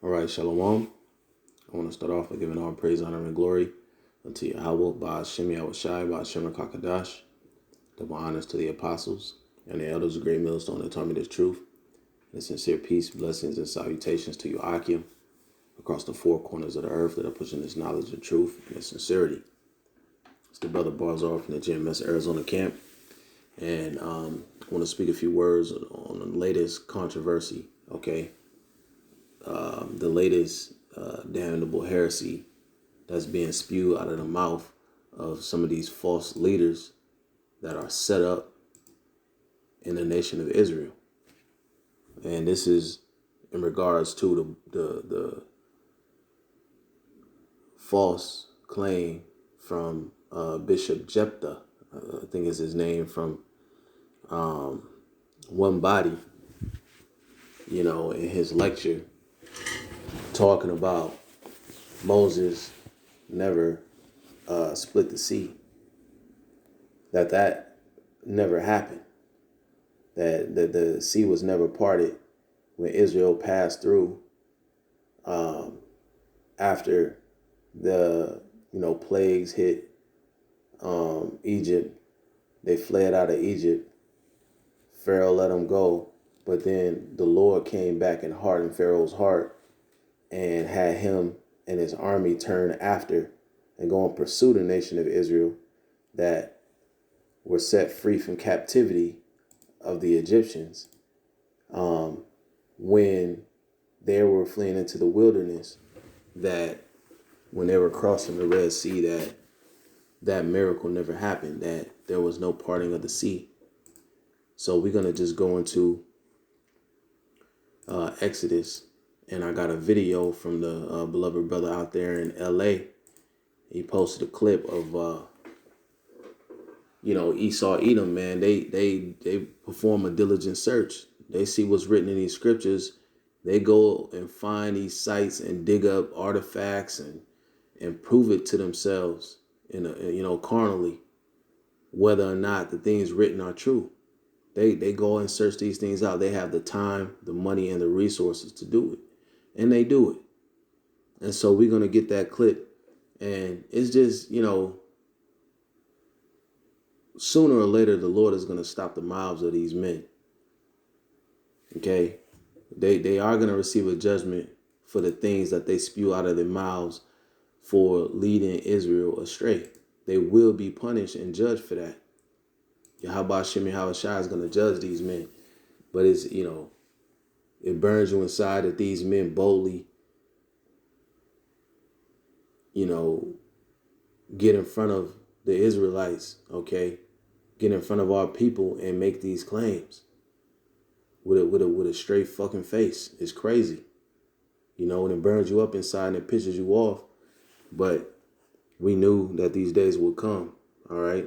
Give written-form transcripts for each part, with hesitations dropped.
All right, Shalom. I want to start off by giving all praise, honor, and glory unto Yahweh, Ba'ashem Yahushai, Ba'ashem Kakadash. Double honors to the apostles and the elders of Great Millstone that taught me this truth. And sincere peace, blessings, and salutations to you, Akim, across the four corners of the earth that are pushing this knowledge and truth and this sincerity. It's the brother Barzar from the GMS Arizona camp. And I want to speak a few words on the latest controversy, okay? The latest damnable heresy that's being spewed out of the mouth of some of these false leaders that are set up in the nation of Israel. And this is in regards to the false claim from Bishop Jephthah, I think is his name, from One Body, in his lecture, talking about Moses never split the sea, that never happened, that the sea was never parted when Israel passed through after the plagues hit Egypt. They fled out of Egypt. Pharaoh let them go, but then the Lord came back and hardened Pharaoh's heart and had him and his army turn after and go and pursue the nation of Israel that were set free from captivity of the Egyptians when they were fleeing into the wilderness, that when they were crossing the Red Sea, that miracle never happened, that there was no parting of the sea. So we're going to just go into Exodus. And I got a video from the beloved brother out there in LA. He posted a clip of, Esau, Edom, man. They perform a diligent search. They see what's written in these scriptures. They go and find these sites and dig up artifacts and prove it to themselves, carnally, whether or not the things written are true. They go and search these things out. They have the time, the money, and the resources to do it. And they do it. And so we're going to get that clip. And it's just, sooner or later, the Lord is going to stop the mouths of these men. Okay? They are going to receive a judgment for the things that they spew out of their mouths for leading Israel astray. They will be punished and judged for that. Yahweh Shem Yahushai is going to judge these men. But it's, it burns you inside that these men boldly, get in front of the Israelites, okay? Get in front of our people and make these claims with a straight fucking face. It's crazy. And it burns you up inside and it pisses you off. But we knew that these days would come, all right?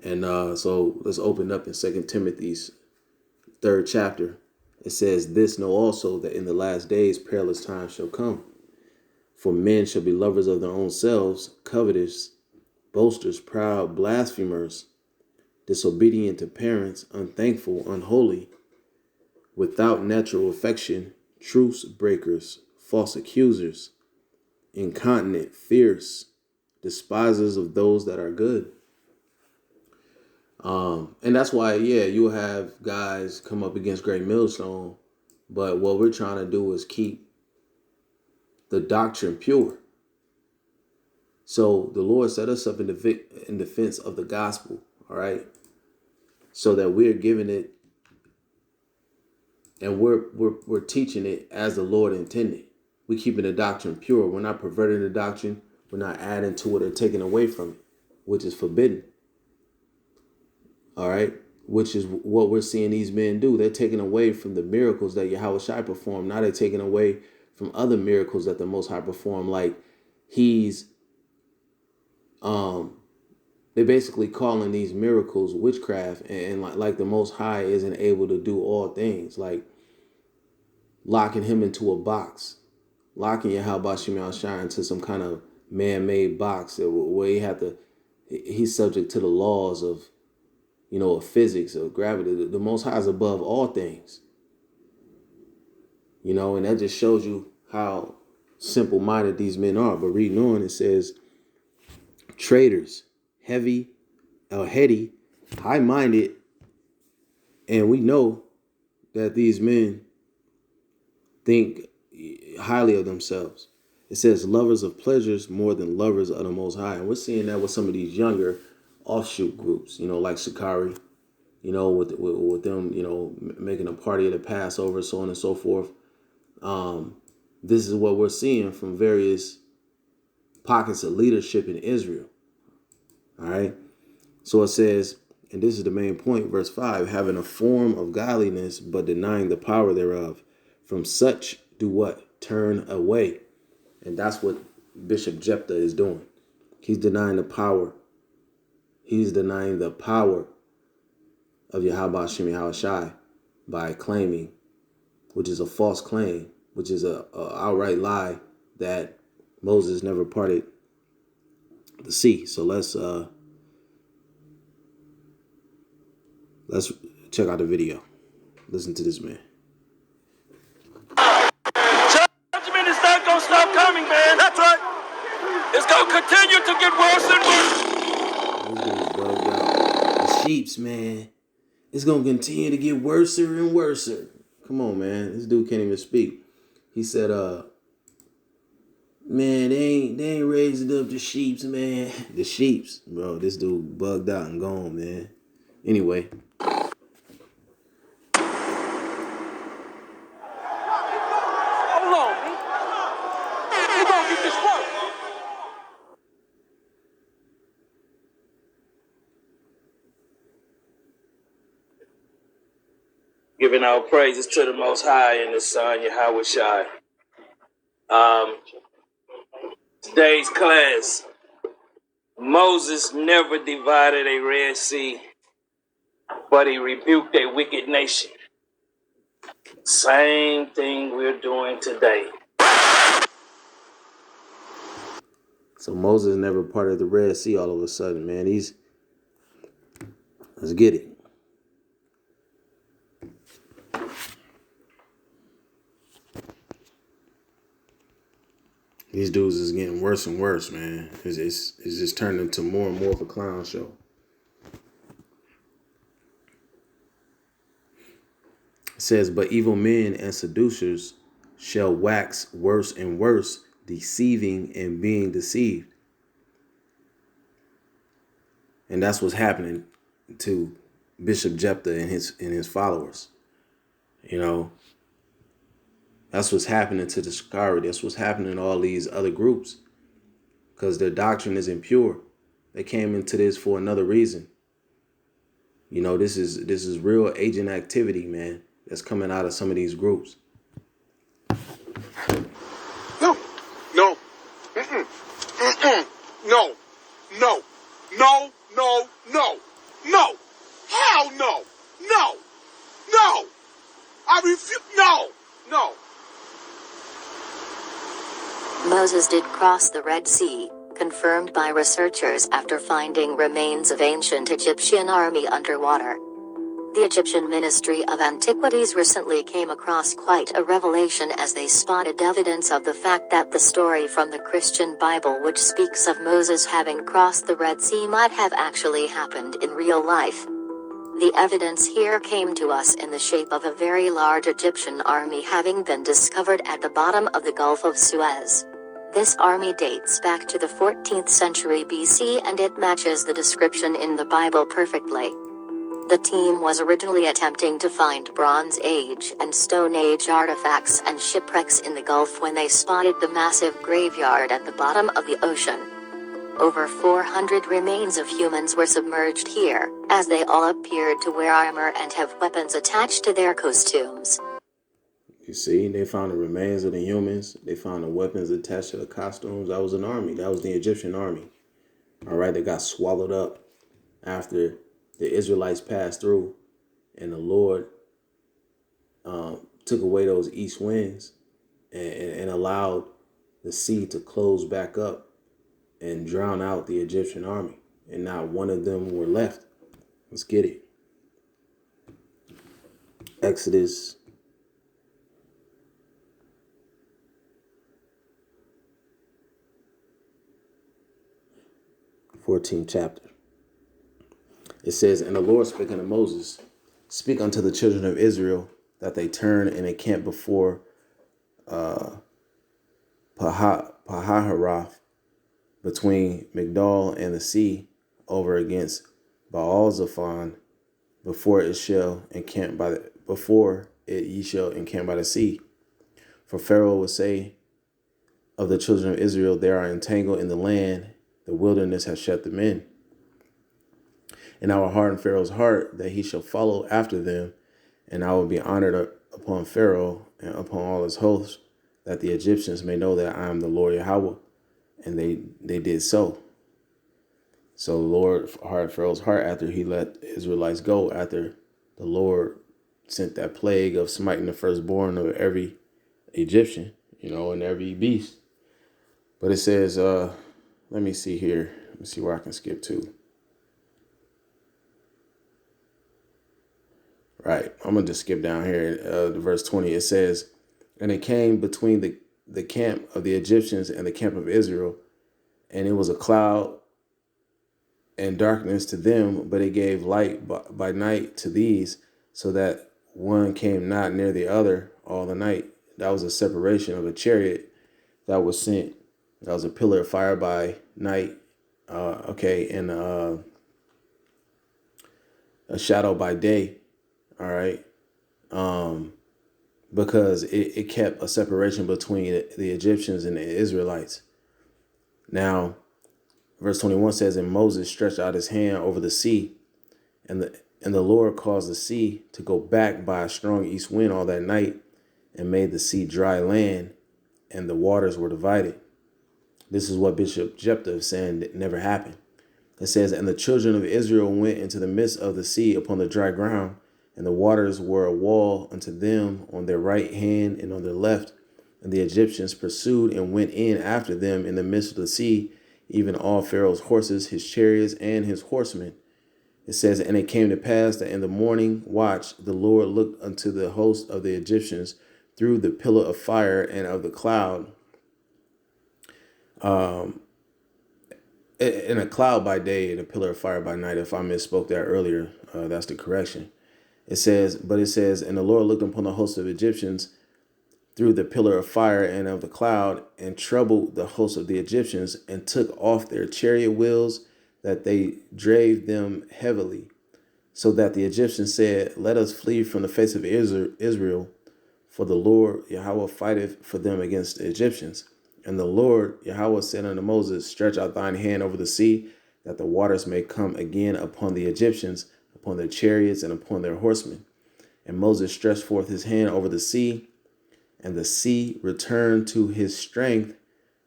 And so let's open up in 2 Timothy's 3rd chapter. It says, "This know also, that in the last days perilous times shall come. For men shall be lovers of their own selves, covetous, boasters, proud, blasphemers, disobedient to parents, unthankful, unholy, without natural affection, truce breakers, false accusers, incontinent, fierce, despisers of those that are good." And that's why, you'll have guys come up against Great Millstone, but what we're trying to do is keep the doctrine pure. So the Lord set us up in defense of the gospel, all right? So that we're giving it and we're teaching it as the Lord intended. We're keeping the doctrine pure. We're not perverting the doctrine. We're not adding to it or taking away from it, which is forbidden. All right, which is what we're seeing these men do. They're taking away from the miracles that Yahushua performed. Now they're taking away from other miracles that the Most High performed. Like they're basically calling these miracles witchcraft, and like the Most High isn't able to do all things, like locking him into a box, locking Yahweh Shem Yahushua into some kind of man-made box where he's subject to the laws of of physics, of gravity. The Most High is above all things. You know, and that just shows you how simple-minded these men are. But reading on, it says, traitors, heady, high-minded, and we know that these men think highly of themselves. It says lovers of pleasures more than lovers of the Most High. And we're seeing that with some of these younger offshoot groups, you know, like Sakari, you know, with them, you know, making a party of the Passover, so on and so forth. This is what we're seeing from various pockets of leadership in Israel. All right. So it says, and this is the main point, verse 5, having a form of godliness, but denying the power thereof. From such do what? Turn away. And that's what Bishop Jephthah is doing. He's denying the power. He's denying the power of Yahweh Shem Yahushai by claiming, which is a false claim, which is a outright lie, that Moses never parted the sea. So let's check out the video. Listen to this man. Judgment is not gonna stop coming, man. That's right. It's gonna continue to get worse and worse. This dude's bugged out. The sheeps, man. It's gonna continue to get worser and worser. Come on, man. This dude can't even speak. He said, man, they ain't raising up the sheeps, man. The sheeps, bro. This dude bugged out and gone, man. Anyway. Hold on, man. We're gonna get this work. Giving our praises to the Most High and His Son, Yahweh Shai. Today's class, Moses never divided a Red Sea, but he rebuked a wicked nation. Same thing we're doing today. So Moses never parted the Red Sea all of a sudden, man. Let's get it. These dudes is getting worse and worse, man. It's just turned into more and more of a clown show. It says, but evil men and seducers shall wax worse and worse, deceiving and being deceived. And that's what's happening to Bishop Jephthah and his followers. You know, that's what's happening to the Shikari. That's what's happening to all these other groups, because their doctrine is impure. They came into this for another reason. You know, this is real agent activity, man, that's coming out of some of these groups. No. Mm-mm. Mm-mm. No. Hell no. No. I refuse. No. Moses did cross the Red Sea, confirmed by researchers after finding remains of ancient Egyptian army underwater. The Egyptian Ministry of Antiquities recently came across quite a revelation as they spotted evidence of the fact that the story from the Christian Bible which speaks of Moses having crossed the Red Sea might have actually happened in real life. The evidence here came to us in the shape of a very large Egyptian army having been discovered at the bottom of the Gulf of Suez. This army dates back to the 14th century BC and it matches the description in the Bible perfectly. The team was originally attempting to find Bronze Age and Stone Age artifacts and shipwrecks in the Gulf when they spotted the massive graveyard at the bottom of the ocean. Over 400 remains of humans were submerged here, as they all appeared to wear armor and have weapons attached to their costumes. You see, they found the remains of the humans. They found the weapons attached to the costumes. That was an army. That was the Egyptian army. All right, they got swallowed up after the Israelites passed through, and the Lord took away those east winds and allowed the sea to close back up and drown out the Egyptian army. And not one of them were left. Let's get it. Exodus 14th chapter. It says, And the Lord spake unto Moses, Speak unto the children of Israel, that they turn and encamp before Pahaharoth, between Migdol and the sea, over against Baal-Zephon, before it shall encamp by the ye shall encamp by the sea. For Pharaoh will say of the children of Israel, they are entangled in the land, the wilderness has shut them in. And I will harden Pharaoh's heart, that he shall follow after them, and I will be honored upon Pharaoh and upon all his hosts, that the Egyptians may know that I am the Lord Yahweh. And they did so. So the Lord hardened Pharaoh's heart after he let the Israelites go, after the Lord sent that plague of smiting the firstborn of every Egyptian, and every beast. But it says, let me see here. Let me see where I can skip to. Right. I'm going to just skip down here to verse 20. It says, And it came between the camp of the Egyptians and the camp of Israel, and it was a cloud and darkness to them, but it gave light by night to these, so that one came not near the other all the night. That was a separation of a chariot that was sent. That was a pillar of fire by night, and a shadow by day. All right. Because it kept a separation between the Egyptians and the Israelites. Now, verse 21 says, And Moses stretched out his hand over the sea, and the Lord caused the sea to go back by a strong east wind all that night, and made the sea dry land, and the waters were divided. This is what Bishop Jephthah is saying that never happened. It says, And the children of Israel went into the midst of the sea upon the dry ground, and the waters were a wall unto them on their right hand and on their left. And the Egyptians pursued and went in after them in the midst of the sea, even all Pharaoh's horses, his chariots, and his horsemen. It says, And it came to pass that in the morning watch, the Lord looked unto the host of the Egyptians through the pillar of fire and of the cloud, in a cloud by day and a pillar of fire by night. If I misspoke that earlier, that's the correction. It says, And the Lord looked upon the host of Egyptians through the pillar of fire and of the cloud, and troubled the host of the Egyptians, and took off their chariot wheels, that they drave them heavily. So that the Egyptians said, Let us flee from the face of Israel, for the Lord Yahweh fighteth for them against the Egyptians. And the Lord Yahweh said unto Moses, Stretch out thine hand over the sea, that the waters may come again upon the Egyptians, upon their chariots, and upon their horsemen. And Moses stretched forth his hand over the sea, and the sea returned to his strength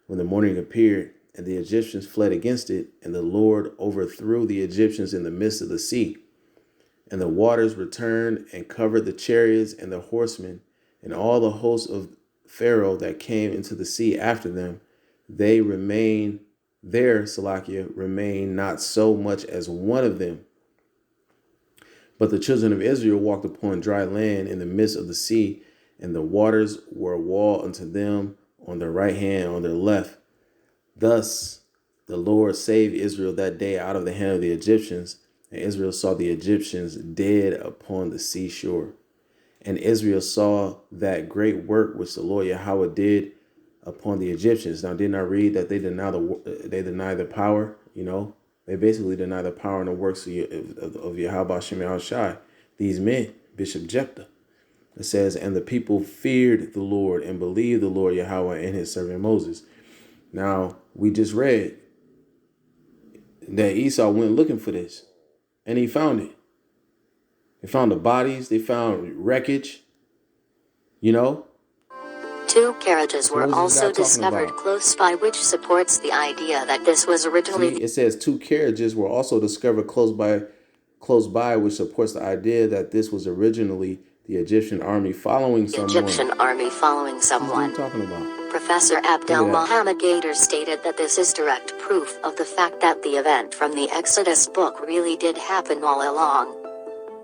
when the morning appeared, and the Egyptians fled against it, and the Lord overthrew the Egyptians in the midst of the sea. And the waters returned and covered the chariots and the horsemen, and all the hosts of Pharaoh that came into the sea after them. They remained remained not so much as one of them. But the children of Israel walked upon dry land in the midst of the sea, and the waters were a wall unto them on their right hand, on their left. Thus the Lord saved Israel that day out of the hand of the Egyptians, and Israel saw the Egyptians dead upon the seashore. And Israel saw that great work which the Lord Yahweh did upon the Egyptians. Now, didn't I read that they deny the power? They basically deny the power and the works of Yahweh Shem Shai. These men, Bishop Jephthah. It says, And the people feared the Lord and believed the Lord Yahweh and his servant Moses. Now, we just read that Esau went looking for this, and he found it. They found the bodies. They found wreckage. 2 carriages were also discovered close by, which supports the idea that this was originally... It says 2 carriages were also discovered close by, which supports the idea that this was originally the Egyptian army following someone. Egyptian army following someone. What are you talking about? Professor Abdel Mohammed Gader stated that this is direct proof of the fact that the event from the Exodus book really did happen all along.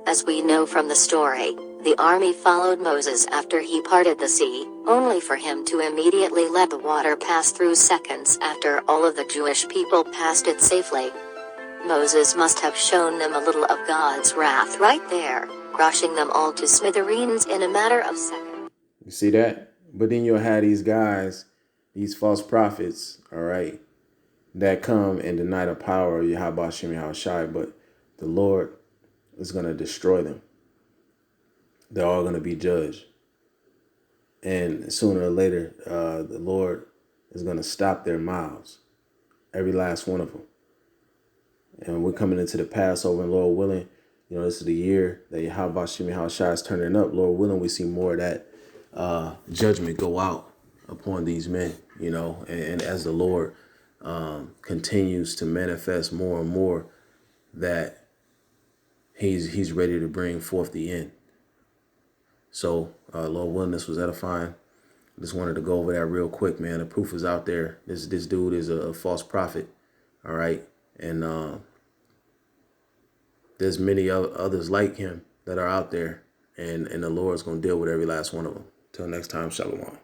As we know from the story, The army followed Moses after he parted the sea, only for him to immediately let the water pass through seconds after all of the Jewish people passed it safely. Moses must have shown them a little of God's wrath right there, crushing them all to smithereens in a matter of seconds. You see that? But then you'll have these guys, these false prophets, all right, that come and deny the power of Yahweh Shem Yahushai, but the Lord is going to destroy them. They're all going to be judged. And sooner or later, the Lord is going to stop their mouths, every last one of them. And we're coming into the Passover, and Lord willing, this is the year that Yahweh Shem Yahushai is turning up. Lord willing, we see more of that judgment go out upon these men, and as the Lord continues to manifest more and more that he's ready to bring forth the end. So, Lord willing, this was edifying. Just wanted to go over that real quick, man. The proof is out there. This dude is a false prophet, all right? And there's many others like him that are out there, and the Lord's going to deal with every last one of them. Till next time, shalom.